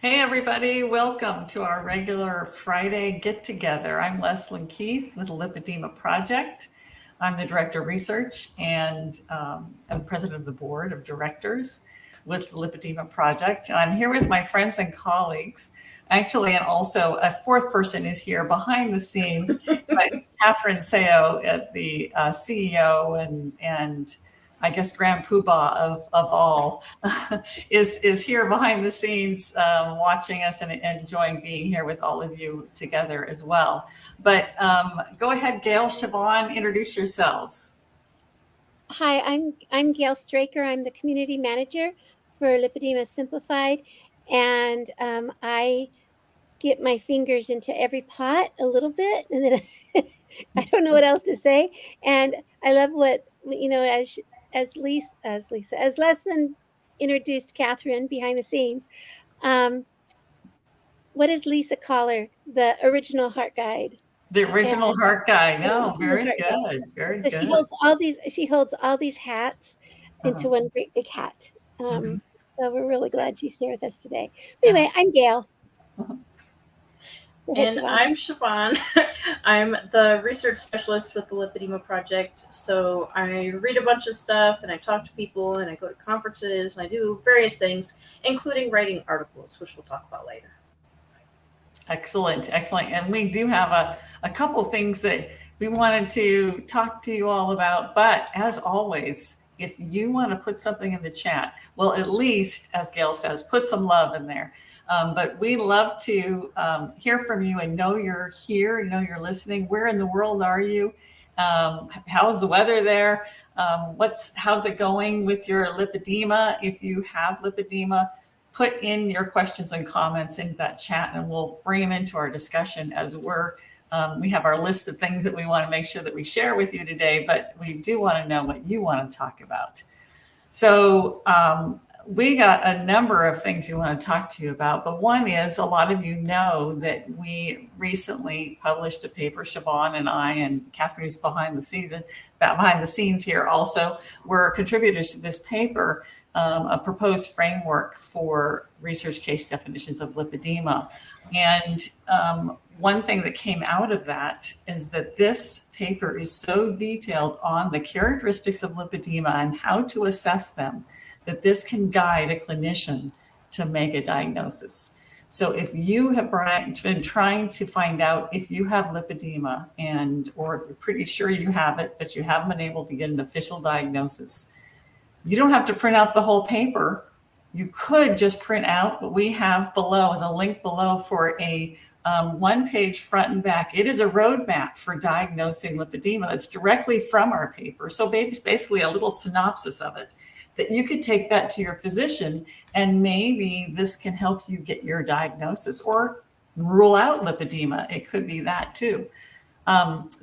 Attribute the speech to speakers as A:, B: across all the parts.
A: Hey everybody, welcome to our regular Friday get-together. I'm Leslyn Keith with the Lipedema Project. I'm the Director of Research and I'm President of the Board of Directors with the Lipedema Project. I'm here with my friends and colleagues. Actually, and also a fourth person is here behind the scenes, but Catherine Seo, the CEO and I guess Grand Poobah of all, is here behind the scenes watching us and enjoying being here with all of you together as well. But go ahead, Gail, Siobhan, introduce yourselves.
B: Hi, I'm Gail Straker. I'm the community manager for Lipedema Simplified, and I get my fingers into every pot a little bit, and then I don't know what else to say. And I love what as Leslyn introduced Catherine behind the scenes. What does Lisa call her? The original heart guide.
A: The original heart guy. No, very
B: Heart guide.
A: good. Very
B: So
A: good.
B: she holds all these hats into one great big hat. So we're really glad she's here with us today. But anyway, I'm Gail.
C: And I'm Siobhan. I'm the research specialist with the Lipedema Project. So I read a bunch of stuff and I talk to people and I go to conferences and I do various things, including writing articles, which we'll talk about later.
A: Excellent, excellent. And we do have a couple things that we wanted to talk to you all about. But as always, if you want to put something in the chat, well, at least, as Gail says, put some love in there. But we love to hear from you and know you're here, know you're listening. Where in the world are you? How's the weather there? How's it going with your lipedema? If you have lipedema, put in your questions and comments into that chat and we'll bring them into our discussion as we have our list of things that we want to make sure that we share with you today, but we do want to know what you want to talk about. So we got a number of things we want to talk to you about, but one is a lot of you know that we recently published a paper, Siobhan and I, and Catherine, who's behind the scenes here also, were contributors to this paper, a proposed framework for research case definitions of lipedema. And one thing that came out of that is that this paper is so detailed on the characteristics of lipedema and how to assess them that this can guide a clinician to make a diagnosis. So if you have been trying to find out if you have lipedema or if you're pretty sure you have it, but you haven't been able to get an official diagnosis, you don't have to print out the whole paper. You could just print out what we have below as a link below for a one-page front and back. It is a roadmap for diagnosing lipedema that's directly from our paper. So basically a little synopsis of it that you could take that to your physician and maybe this can help you get your diagnosis or rule out lipedema. It could be that too. And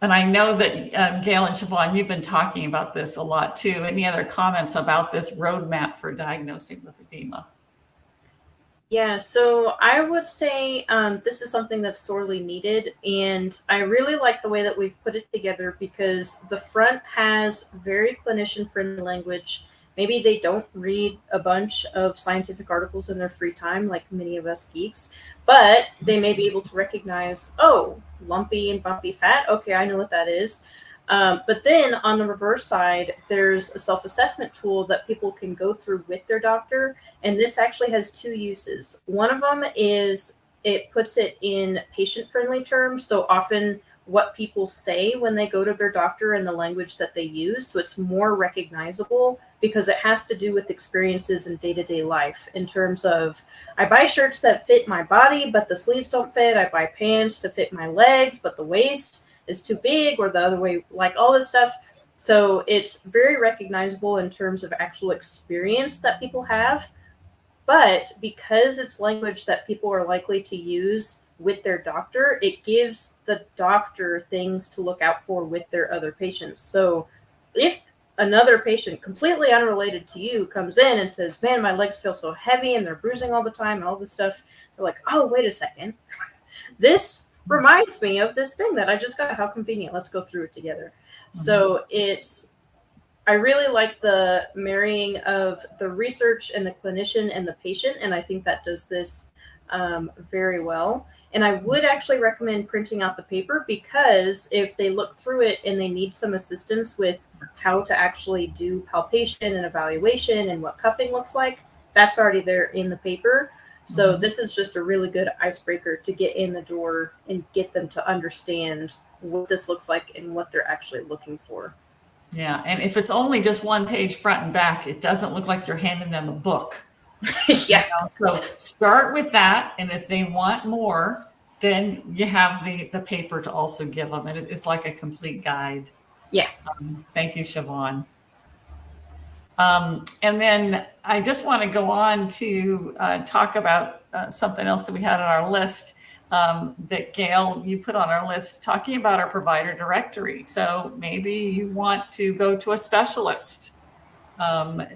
A: I know that Gail and Siobhan, you've been talking about this a lot too. Any other comments about this roadmap for diagnosing lipedema?
C: Yeah, so I would say this is something that's sorely needed, and I really like the way that we've put it together because the front has very clinician-friendly language. Maybe they don't read a bunch of scientific articles in their free time, like many of us geeks, but they may be able to recognize, oh, lumpy and bumpy fat. Okay, I know what that is. But then on the reverse side, there's a self-assessment tool that people can go through with their doctor. And this actually has two uses. One of them is it puts it in patient-friendly terms. So often what people say when they go to their doctor and the language that they use. So it's more recognizable because it has to do with experiences in day-to-day life in terms of, I buy shirts that fit my body, but the sleeves don't fit. I buy pants to fit my legs, but the waist is too big, or the other way, like all this stuff. So it's very recognizable in terms of actual experience that people have. But because it's language that people are likely to use with their doctor, it gives the doctor things to look out for with their other patients. So if another patient completely unrelated to you comes in and says, man, my legs feel so heavy and they're bruising all the time and all this stuff, they're like, oh, wait a second. This reminds me of this thing that I just got. How convenient. Let's go through it together. Mm-hmm. So it's I really like the marrying of the research and the clinician and the patient, and I think that does this very well. And I would actually recommend printing out the paper, because if they look through it and they need some assistance with how to actually do palpation and evaluation and what cuffing looks like, that's already there in the paper. So this is just a really good icebreaker to get in the door and get them to understand what this looks like and what they're actually looking for.
A: Yeah, and if it's only just one page front and back, it doesn't look like you're handing them a book.
C: Yeah.
A: So start with that, and if they want more, then you have the paper to also give them, and it's like a complete guide.
C: Yeah.
A: Thank you, Siobhan. And then I just want to go on to talk about something else that we had on our list that Gail, you put on our list, talking about our provider directory. So maybe you want to go to a specialist,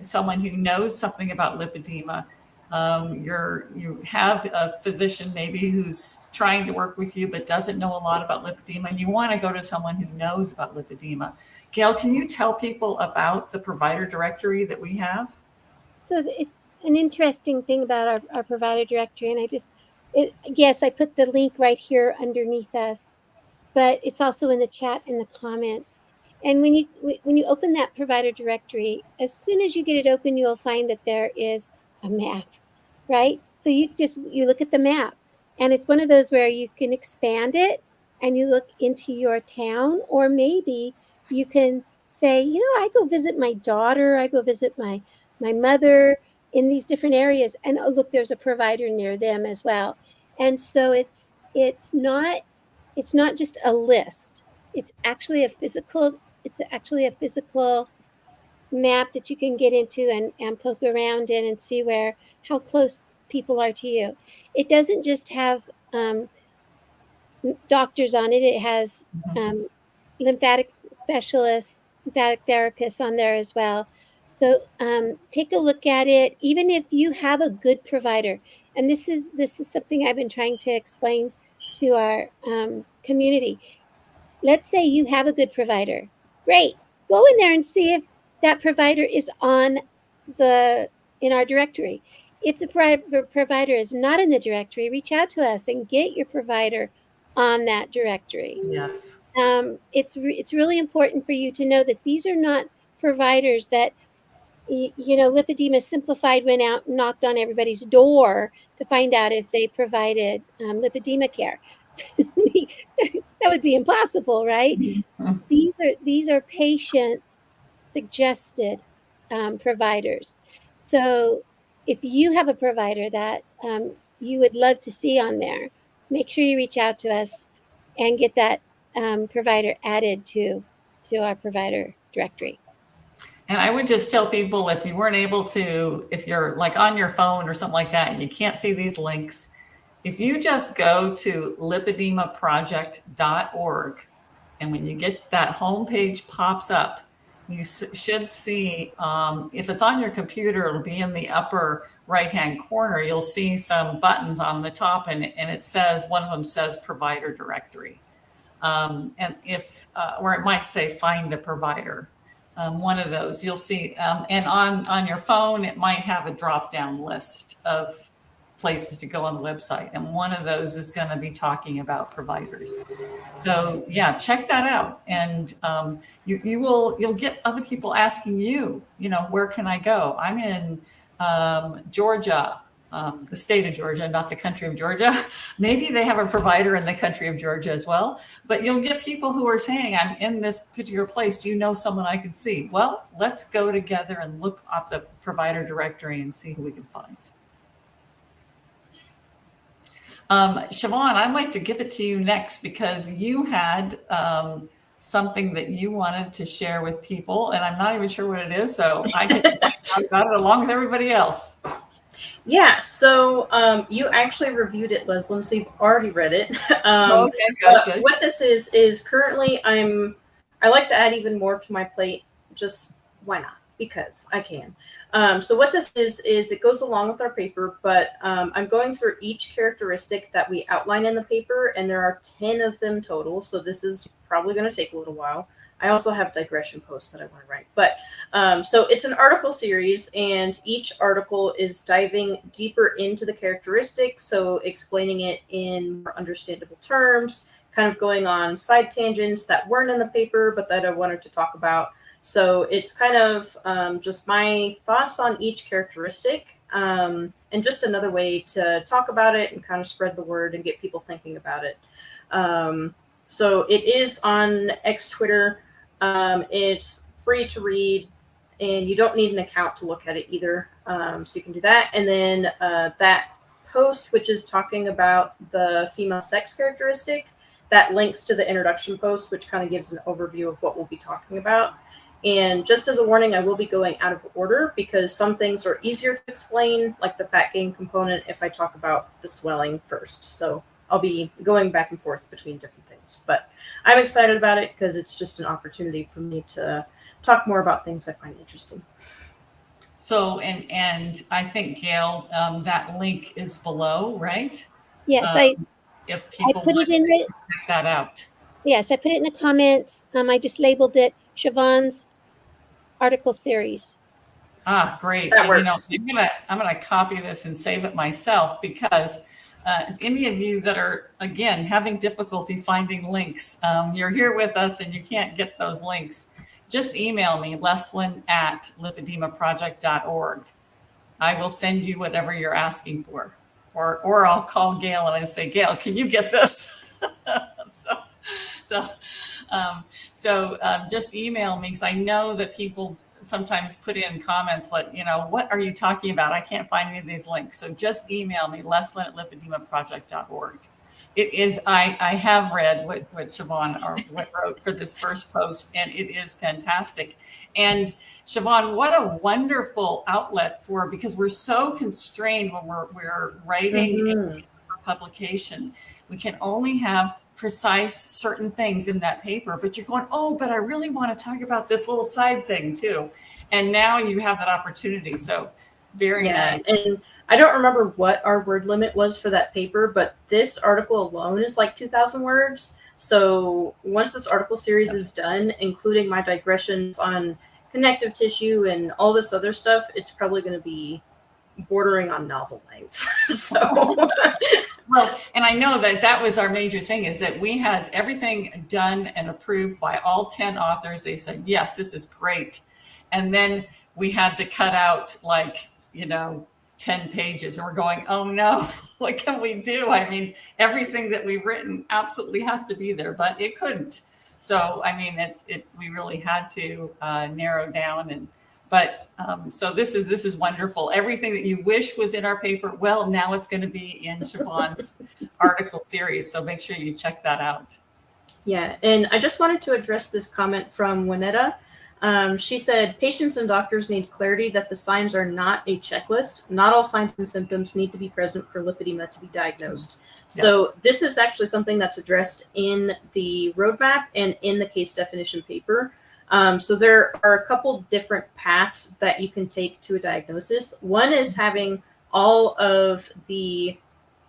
A: someone who knows something about lipedema. You have a physician maybe who's trying to work with you but doesn't know a lot about lipedema, and you want to go to someone who knows about lipedema. Gail, can you tell people about the provider directory that we have?
B: So an interesting thing about our provider directory, and yes, I put the link right here underneath us, but it's also in the chat in the comments. And when you open that provider directory, as soon as you get it open, you'll find that there is a map, right? So you look at the map, and it's one of those where you can expand it and you look into your town, or maybe you can say, I go visit my daughter, I go visit my mother in these different areas, and oh, look, there's a provider near them as well. And so it's not just a list. It's actually a physical map that you can get into and poke around in and see how close people are to you. It doesn't just have doctors on it. It has lymphatic specialists, lymphatic therapists on there as well. So take a look at it, even if you have a good provider. And this is something I've been trying to explain to our community. Let's say you have a good provider. Great. Go in there and see if that provider is in our directory. If the provider is not in the directory, reach out to us and get your provider on that directory.
A: Yes.
B: It's really important for you to know that these are not providers that, Lipedema Simplified went out and knocked on everybody's door to find out if they provided lipedema care. That would be impossible, right? These are patients suggested providers. So if you have a provider that you would love to see on there, make sure you reach out to us and get that provider added to our provider directory.
A: And I would just tell people, if you weren't able to, if you're like on your phone or something like that and you can't see these links, if you just go to lipedemaproject.org, and when you get that homepage pops up, you should see, if it's on your computer, it'll be in the upper right-hand corner. You'll see some buttons on the top, and it says, one of them says provider directory. And or it might say find a provider. One of those you'll see. And on your phone, it might have a drop-down list of places to go on the website, and one of those is going to be talking about providers. So yeah, check that out, and you'll get other people asking you, where can I go? I'm in Georgia, the state of Georgia, not the country of Georgia. Maybe they have a provider in the country of Georgia as well, but you'll get people who are saying, I'm in this particular place. Do you know someone I can see? Well, let's go together and look at the provider directory and see who we can find. Siobhan, I'd like to give it to you next, because you had something that you wanted to share with people, and I'm not even sure what it is, so I can talk about it along with everybody else.
C: Yeah, so you actually reviewed it, Leslyn, so you've already read it.
A: Okay, good.
C: What this is currently, I like to add even more to my plate. Just why not? Because I can. So what this is it goes along with our paper, but I'm going through each characteristic that we outline in the paper, and there are 10 of them total. So this is probably going to take a little while. I also have digression posts that I want to write. But so it's an article series, and each article is diving deeper into the characteristics, so explaining it in more understandable terms, kind of going on side tangents that weren't in the paper, but that I wanted to talk about. So it's kind of just my thoughts on each characteristic, and just another way to talk about it and kind of spread the word and get people thinking about it. So it is on X Twitter. It's free to read, and you don't need an account to look at it either. So you can do that. And then that post, which is talking about the female sex characteristic, that links to the introduction post, which kind of gives an overview of what we'll be talking about. And just as a warning, I will be going out of order because some things are easier to explain, like the fat gain component, if I talk about the swelling first. So I'll be going back and forth between different things. But I'm excited about it because it's just an opportunity for me to talk more about things I find interesting.
A: So, and I think, Gail, that link is below, right?
B: Yes,
A: If
B: I
A: people
B: put
A: want
B: it in
A: to
B: the,
A: check that out.
B: yes, I put it in the comments. I just labeled it Siobhan's article series.
A: Ah, great.
C: That
A: And you know,
C: works.
A: I'm gonna copy this and save it myself because any of you that are, again, having difficulty finding links, you're here with us and you can't get those links, just email me, Leslyn at lipedemaproject.org. I will send you whatever you're asking for. Or I'll call Gail and I say, Gail, can you get this? So just email me, because I know that people sometimes put in comments like, you know, what are you talking about? I can't find any of these links. So just email me, Leslyn at lipedemaproject.org. It is, I have read what Siobhan wrote for this first post, and it is fantastic. And Siobhan, what a wonderful outlet because we're so constrained when we're writing for publication. We can only have precise certain things in that paper, but you're going, oh, but I really want to talk about this little side thing too. And now you have that opportunity. So very nice.
C: And I don't remember what our word limit was for that paper, but this article alone is like 2,000 words. So once this article series is done, including my digressions on connective tissue and all this other stuff, it's probably going to be bordering on novel length. So
A: well, and I know that was our major thing, is that we had everything done and approved by all 10 authors. They said, yes, this is great. And then we had to cut out 10 pages, and we're going, oh no, what can we do? I mean, everything that we've written absolutely has to be there, but it couldn't. So, I mean, we really had to narrow down so this is wonderful. Everything that you wish was in our paper, well, now it's going to be in Siobhan's article series. So make sure you check that out.
C: Yeah, and I just wanted to address this comment from Winetta. She said, patients and doctors need clarity that the signs are not a checklist. Not all signs and symptoms need to be present for lipedema to be diagnosed. Yes. So this is actually something that's addressed in the roadmap and in the case definition paper. So there are a couple different paths that you can take to a diagnosis. One is having all of the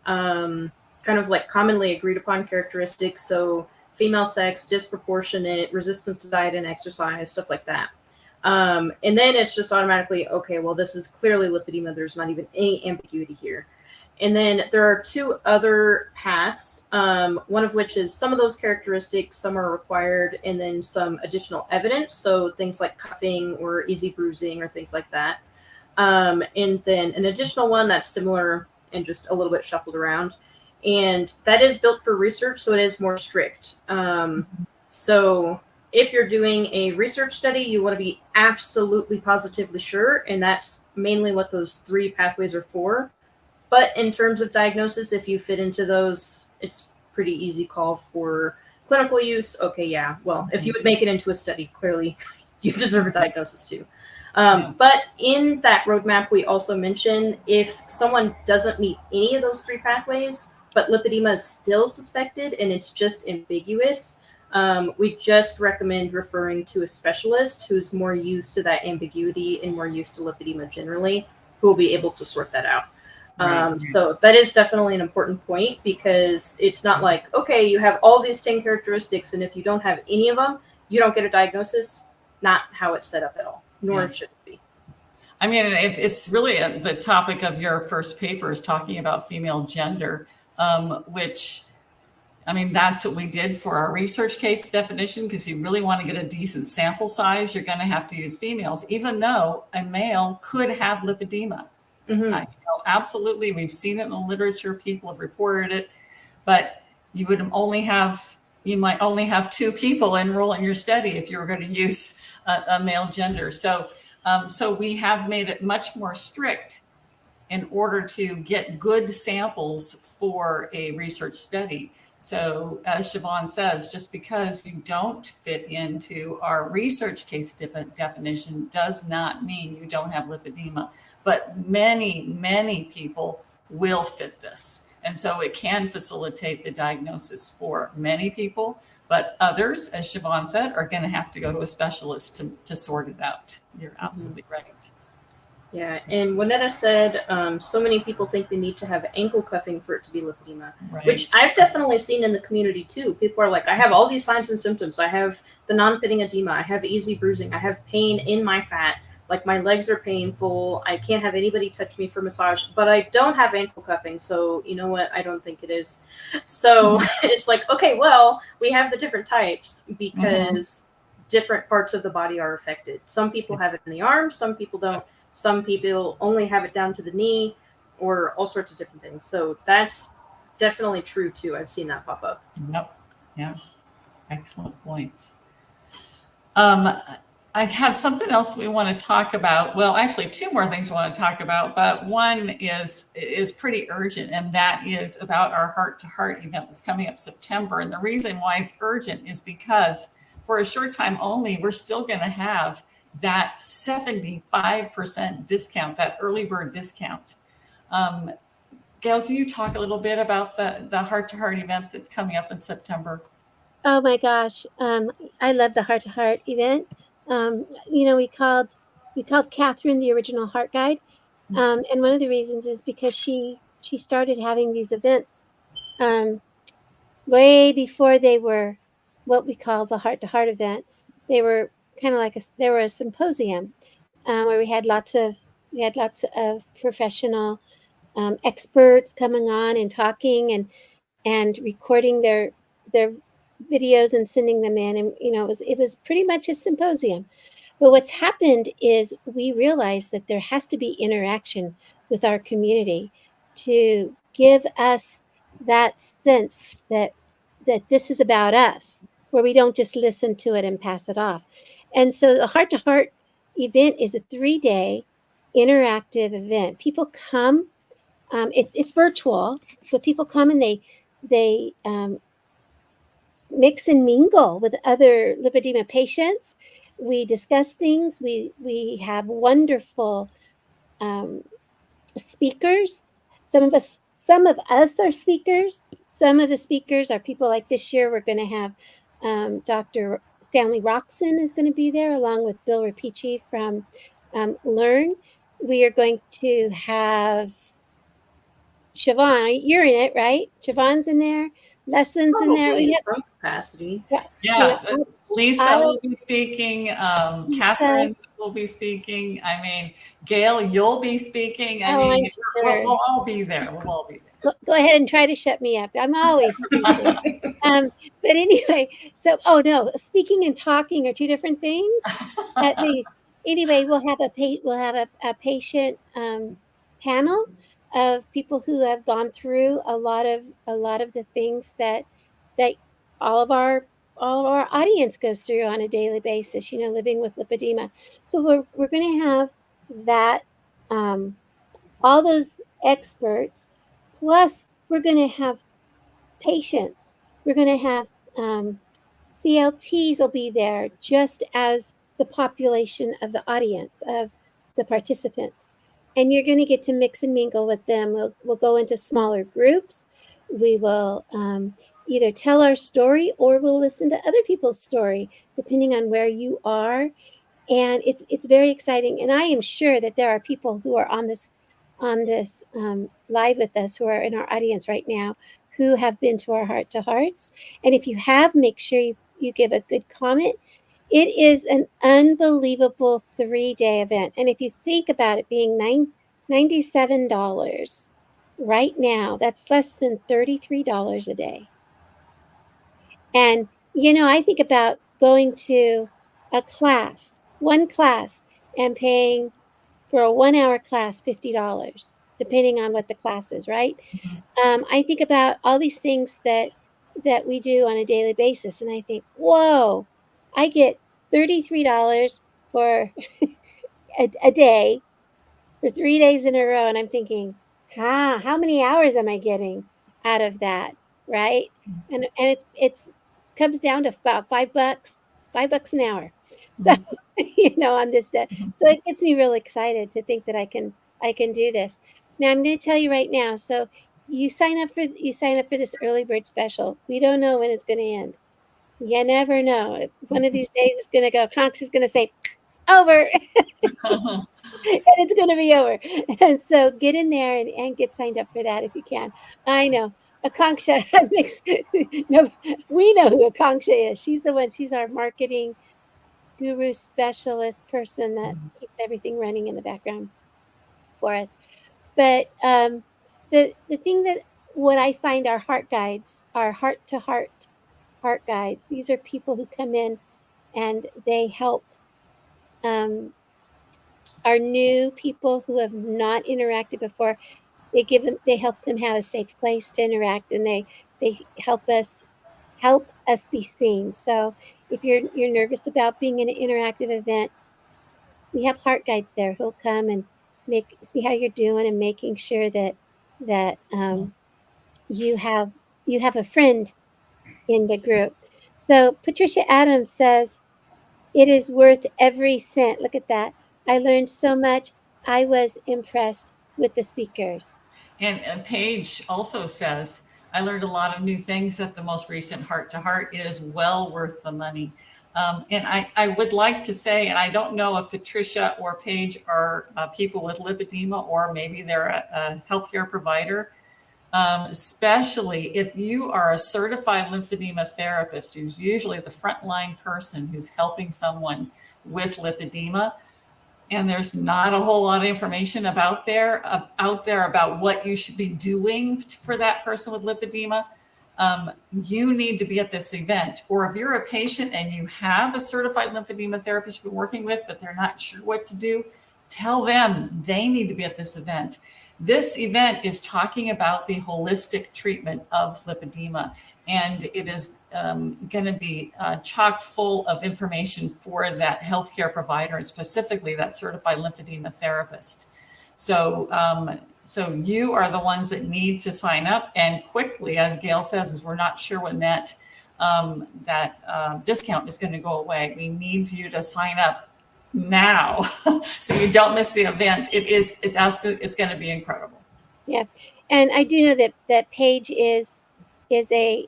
C: kind of like commonly agreed upon characteristics. So female sex, disproportionate, resistance to diet and exercise, stuff like that. And then it's just automatically, okay, well, this is clearly lipedema. There's not even any ambiguity here. And then there are two other paths, one of which is some of those characteristics, some are required, and then some additional evidence. So things like cuffing or easy bruising or things like that. And then an additional one that's similar and just a little bit shuffled around. And that is built for research, so it is more strict. So if you're doing a research study, you want to be absolutely positively sure. And that's mainly what those three pathways are for. But in terms of diagnosis, if you fit into those, it's pretty easy call for clinical use. Okay, yeah. Well, if you would make it into a study, clearly you deserve a diagnosis too. But in that roadmap, we also mention if someone doesn't meet any of those three pathways, but lipedema is still suspected and it's just ambiguous, we just recommend referring to a specialist who's more used to that ambiguity and more used to lipedema generally, who will be able to sort that out. So that is definitely an important point, because it's not like, okay, you have all these 10 characteristics, and if you don't have any of them, you don't get a diagnosis. Not how it's set up at all, nor should it be.
A: I mean, it's really the topic of your first paper is talking about female gender, which, I mean, that's what we did for our research case definition, because if you really want to get a decent sample size, you're going to have to use females, even though a male could have lipedema. Absolutely. We've seen it in the literature. People have reported it, but you might only have 2 people enroll in your study if you were going to use a male gender. So we have made it much more strict in order to get good samples for a research study. So as Siobhan says, just because you don't fit into our research case definition does not mean you don't have lipedema, but many, many people will fit this. And so it can facilitate the diagnosis for many people, but others, as Siobhan said, are going to have to go to a specialist to sort it out. You're absolutely right.
C: Yeah, and Juanetta said so many people think they need to have ankle cuffing for it to be lipedema, which I've definitely seen in the community too. People are like, I have all these signs and symptoms. I have the non-pitting edema. I have easy bruising. I have pain in my fat. Like my legs are painful. I can't have anybody touch me for massage, but I don't have ankle cuffing. So you know what? I don't think it is. So it's like, okay, well, we have the different types because different parts of the body are affected. Some people have it in the arms. Some people don't. Some people only have it down to the knee, or all sorts of different things. So that's definitely true too. I've seen that pop up.
A: Yep. Yeah. Excellent points. I have something else we want to talk about. Well, actually 2 more things we want to talk about, but one is pretty urgent, and that is about our heart-to-heart event that's coming up September. And the reason why it's urgent is because for a short time only, we're still going to have that 75% discount, that early bird discount. Gail, can you talk a little bit about the heart-to-heart event that's coming up in September?
B: Oh my gosh. I love the heart to heart event. We called Catherine the original heart guide. And one of the reasons is because she started having these events way before they were what we call the heart to heart event. They were kind of like they were a symposium where we had lots of professional experts coming on and talking and recording their videos and sending them in, and it was pretty much a symposium. But what's happened is we realized that there has to be interaction with our community to give us that sense that this is about us, where we don't just listen to it and pass it off. And so the heart to heart event is a 3-day interactive event. People come. It's virtual, but people come and they mix and mingle with other lipedema patients. We discuss things. We have wonderful speakers. Some of us are speakers. Some of the speakers are people like this year. We're going to have Dr. Stanley Roxon is going to be there, along with Bill Rapici from Learn. We are going to have Siobhan. You're in it, right? Siobhan's in there. Leslyn's in there.
C: We have some capacity.
A: Yeah. Lisa will be speaking. Catherine will be speaking. I mean, Gail, you'll be speaking. I mean,
B: sure.
A: we'll all be there. We'll all be there.
B: Go ahead and try to shut me up. I'm always speaking. But anyway, so, speaking and talking are 2 different things, at least. Anyway, we'll have a patient panel of people who have gone through a lot of the things that all of our audience goes through on a daily basis, living with lipedema. So we're going to have that, all those experts, plus we're going to have patients. We're going to have CLTs will be there, just as the population of the audience, of the participants. And you're going to get to mix and mingle with them. We'll go into smaller groups. We will either tell our story or we'll listen to other people's story, depending on where you are. And it's very exciting. And I am sure that there are people who are on this live with us, who are in our audience right now, who have been to our heart to hearts. And if you have, make sure you give a good comment it is an unbelievable 3-day event. And if you think about it being $97 right now, that's less than $33 a day. And, I think about going to a class, one class, and paying for a 1-hour class $50, depending on what the class is, right? I think about all these things that we do on a daily basis, and I think, whoa, I get $33 for a day for 3 days in a row, and I'm thinking, how many hours am I getting out of that, right? And it's comes down to about $5 an hour. So
A: Mhm.
B: on this day, so it gets me really excited to think that I can do this. Now I'm going to tell you right now. So you sign up for this early bird special. We don't know when it's going to end. You never know. One of these days it's going to go. Conx is going to say over. And it's going to be over. And so get in there and get signed up for that if you can. I know. Akanksha makes no, we know who Akanksha is. She's our marketing guru specialist person that keeps everything running in the background for us. But the thing that what I find are heart guides, are heart to heart guides. These are people who come in and they help um, our new people who have not interacted before. They help them have a safe place to interact, and they help us be seen. So if you're nervous about being in an interactive event, we have heart guides there who'll come and see how you're doing and making sure that you have a friend in the group. So Patricia Adams says it is worth every cent. Look at that. I learned so much. I was impressed with the speakers.
A: And Paige also says, I learned a lot of new things at the most recent Heart to Heart. It is well worth the money. And I would like to say, and I don't know if Patricia or Paige are people with lipedema, or maybe they're a healthcare provider, especially if you are a certified lymphedema therapist, who's usually the frontline person who's helping someone with lipedema. And there's not a whole lot of information out there about what you should be doing for that person with lipedema. You need to be at this event. Or if you're a patient and you have a certified lymphedema therapist you're working with, but they're not sure what to do, tell them they need to be at this event. This event is talking about the holistic treatment of lipedema, and it is going to be chock full of information for that healthcare provider, and specifically that certified lymphedema therapist. So you are the ones that need to sign up, and quickly, as Gail says, is we're not sure when that discount is going to go away. We need you to sign up now so you don't miss the event. It's going to be incredible.
B: Yeah, and I do know that Paige is a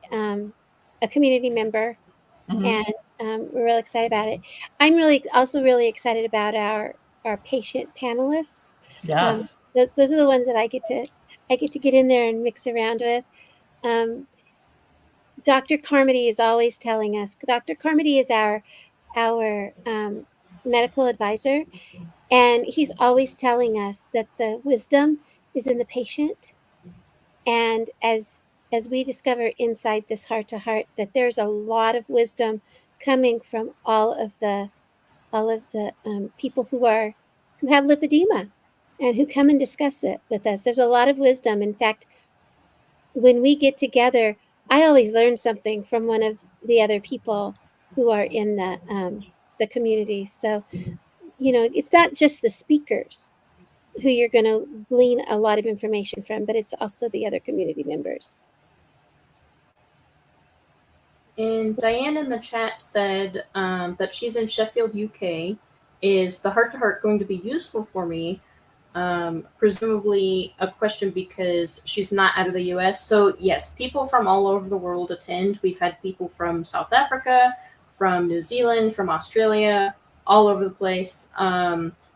B: community member,
A: Mhm.
B: and we're really excited about it. I'm also really excited about our patient panelists.
A: Yes.
B: Those are the ones that I get to get in there and mix around with. Dr. Carmody is always telling us. Dr. Carmody is our medical advisor, and he's always telling us that the wisdom is in the patient. And as we discover inside this heart to heart, that there's a lot of wisdom coming from all of the people who have lipedema and who come and discuss it with us. There's a lot of wisdom. In fact, when we get together, I always learn something from one of the other people who are in the community. So it's not just the speakers who you're going to glean a lot of information from, but it's also the other community members.
C: And Diane in the chat said that she's in Sheffield, UK. Is the heart to heart going to be useful for me? Presumably a question because she's not out of the US. So, yes, people from all over the world attend. We've had people from South Africa, from New Zealand, from Australia, all over the place.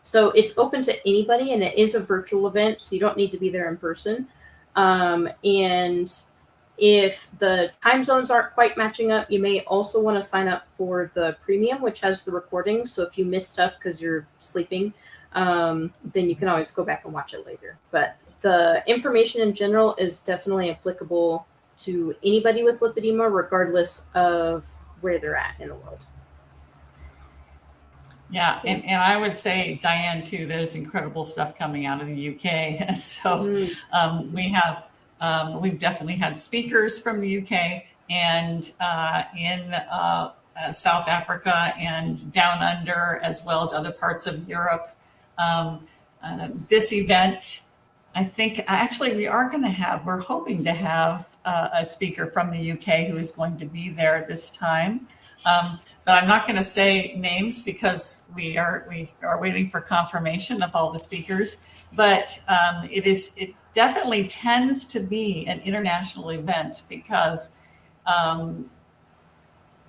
C: So, it's open to anybody, and it is a virtual event, so you don't need to be there in person. And If the time zones aren't quite matching up, you may also want to sign up for the premium, which has the recording. So if you miss stuff because you're sleeping, then you can always go back and watch it later. But the information in general is definitely applicable to anybody with lipedema, regardless of where they're at in the world.
A: Yeah, and I would say, Diane, too, there's incredible stuff coming out of the UK. So we've definitely had speakers from the UK and in South Africa and down under, as well as other parts of Europe. This event, I think actually we're hoping to have a speaker from the UK who is going to be there this time. But I'm not going to say names because we are waiting for confirmation of all the speakers. But it definitely tends to be an international event because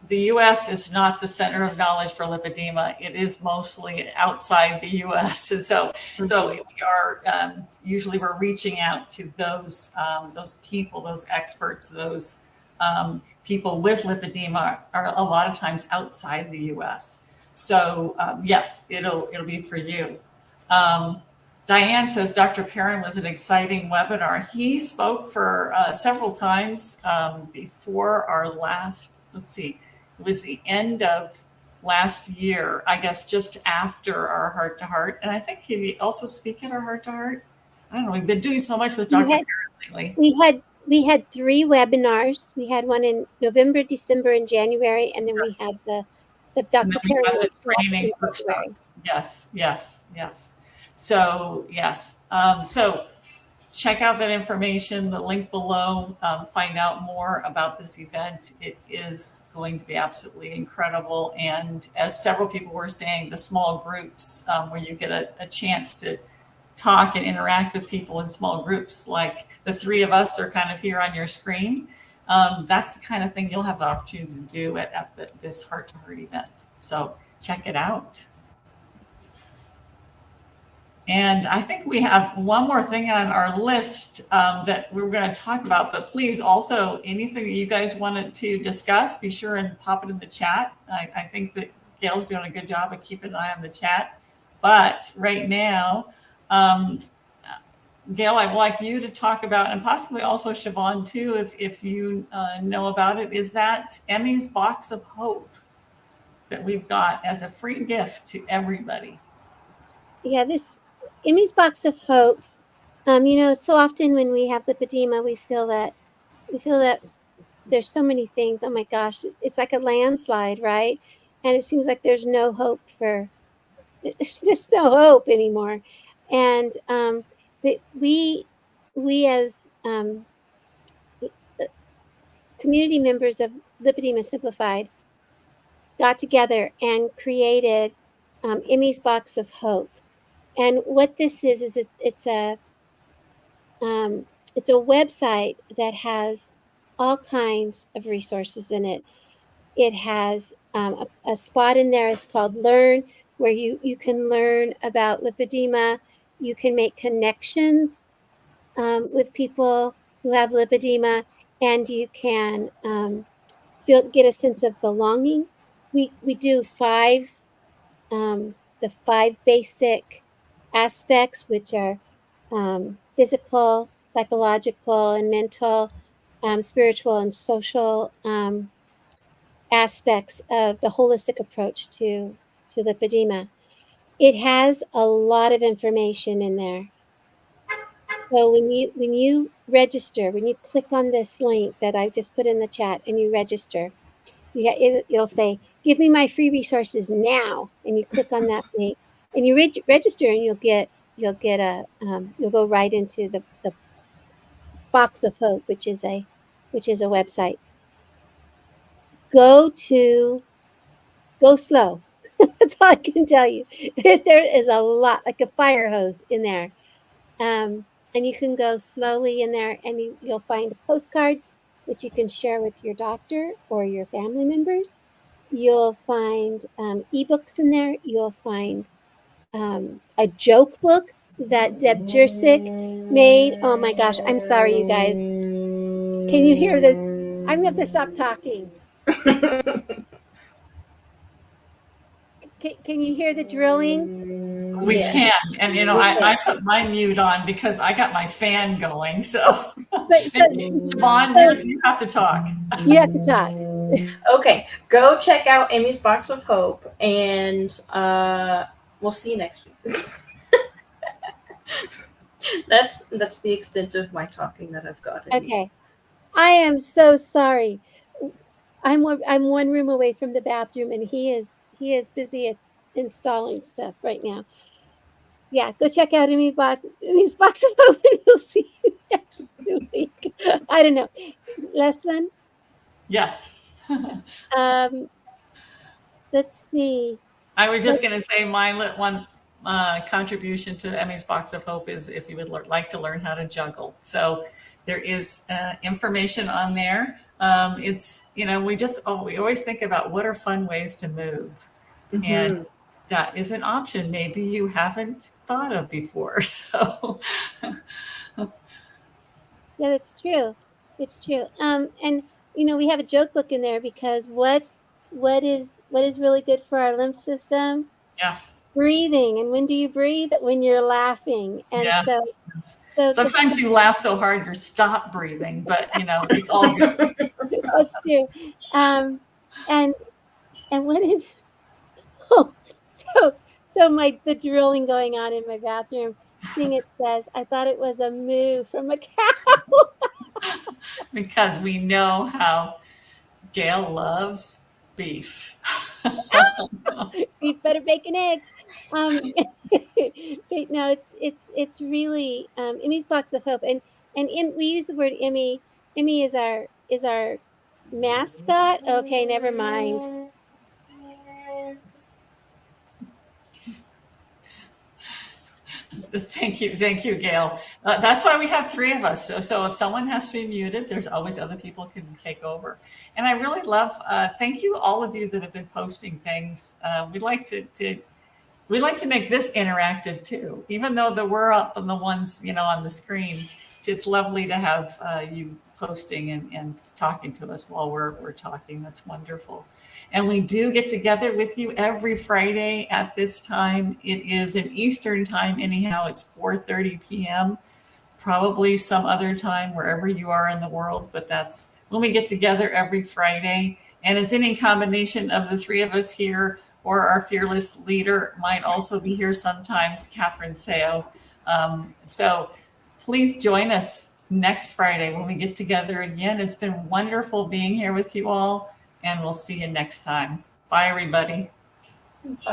A: the U.S. is not the center of knowledge for lipedema. It is mostly outside the U.S. And so we are usually we're reaching out to those people, those experts, those people with lipedema are a lot of times outside the U.S. So yes, it'll be for you. Diane says Dr. Perrin was an exciting webinar. He spoke for several times before our last, let's see, it was the end of last year, I guess, just after our Heart to Heart. And I think he also speak at our Heart to Heart. I don't know. We've been doing so much with Dr. Perrin lately.
B: We had 3 webinars. We had one in November, December, and January, and then we had the Dr. Perrin
A: training workshop. Yes. So yes. So check out that information, the link below, find out more about this event. It is going to be absolutely incredible. And as several people were saying, the small groups where you get a chance to talk and interact with people in small groups, like the 3 of us are kind of here on your screen. That's the kind of thing you'll have the opportunity to do at this Heart to Heart event. So check it out. And I think we have one more thing on our list that we're going to talk about, but please also anything that you guys wanted to discuss, be sure and pop it in the chat. I think that Gail's doing a good job of keeping an eye on the chat. But right now, Gail, I'd like you to talk about, and possibly also Siobhan too, if you know about it, is that Emmy's Box of Hope that we've got as a free gift to everybody.
B: Yeah, this Emmy's Box of Hope. So often when we have lipedema, we feel that there's so many things. Oh my gosh, it's like a landslide, right? And it seems like there's no hope there's just no hope anymore. And but we as community members of Lipedema Simplified got together and created Emmy's Box of Hope. And what this is it's a website that has all kinds of resources in it. It has a spot in there. It's called Learn, where you can learn about lipedema. You can make connections with people who have lipedema, and you can get a sense of belonging. We do 5 the 5 basic aspects, which are physical, psychological, and mental, spiritual, and social aspects of the holistic approach to lipedema. It has a lot of information in there. So when you register, when you click on this link that I just put in the chat and you register, it'll say, "Give me my free resources now," and you click on that link and you register, and you'll go right into the Box of Hope, which is a website. Go slow. That's all I can tell you. There is a lot, like a fire hose in there. And you can go slowly in there, and you'll find postcards, which you can share with your doctor or your family members. You'll find ebooks in there. You'll find a joke book that Deb Jursic made. Oh my gosh, I'm sorry, you guys. Can you hear the? I'm going to have to stop talking. Can you hear the drilling?
A: We
C: Yes.
A: can. And, you know, I put my mute on because I got my fan going. So,
B: But so,
A: Siobhan, you have to talk.
B: You have to talk.
C: Okay, go check out Amy's Box of Hope, and we'll see you next week. That's the extent of my talking that I've got.
B: Okay. I am so sorry. I'm one room away from the bathroom, and he is busy at installing stuff right now. Yeah, go check out Amy's Box of Hope, and we'll see you next week. I don't know, Leslyn.
A: Yes.
B: Let's see.
A: I was just going to say my one contribution to Emmy's Box of Hope is if you would like to learn how to juggle. So there is information on there. It's, you know, we always think about what are fun ways to move. Mm-hmm. And that is an option maybe you haven't thought of before. So
B: yeah, that's true. It's true. And you know, we have a joke book in there because what is really good for our lymph system?
A: Yes.
B: Breathing. And when do you breathe? When you're laughing. And
A: yes.
B: So
A: sometimes you laugh so hard you stop breathing, but you know, it's all good.
B: That's true. And what is so the drilling going on in my bathroom thing, it says, I thought it was a moo from a cow.
A: Because we know how Gail loves beef.
B: Beef, butter, bacon, eggs. But no, it's really Emmy's Box of Hope, and we use the word Emmy. Emmy is our mascot. Okay, never mind.
A: Thank you, Gail. That's why we have three of us. So if someone has to be muted, there's always other people can take over. And I really love. Thank you, all of you that have been posting things. We like to make this interactive too, even though we're up on the ones, you know, on the screen. It's lovely to have you posting and talking to us while we're talking. That's wonderful. And we do get together with you every Friday at this time. It is in Eastern time anyhow. It's 4:30 p.m. Probably some other time wherever you are in the world, but that's when we get together every Friday. And it's any combination of the three of us here, or our fearless leader might also be here sometimes, Catherine Seo. So please join us next Friday when we get together again. It's been wonderful being here with you all, and we'll see you next time. Bye, everybody.
C: Bye.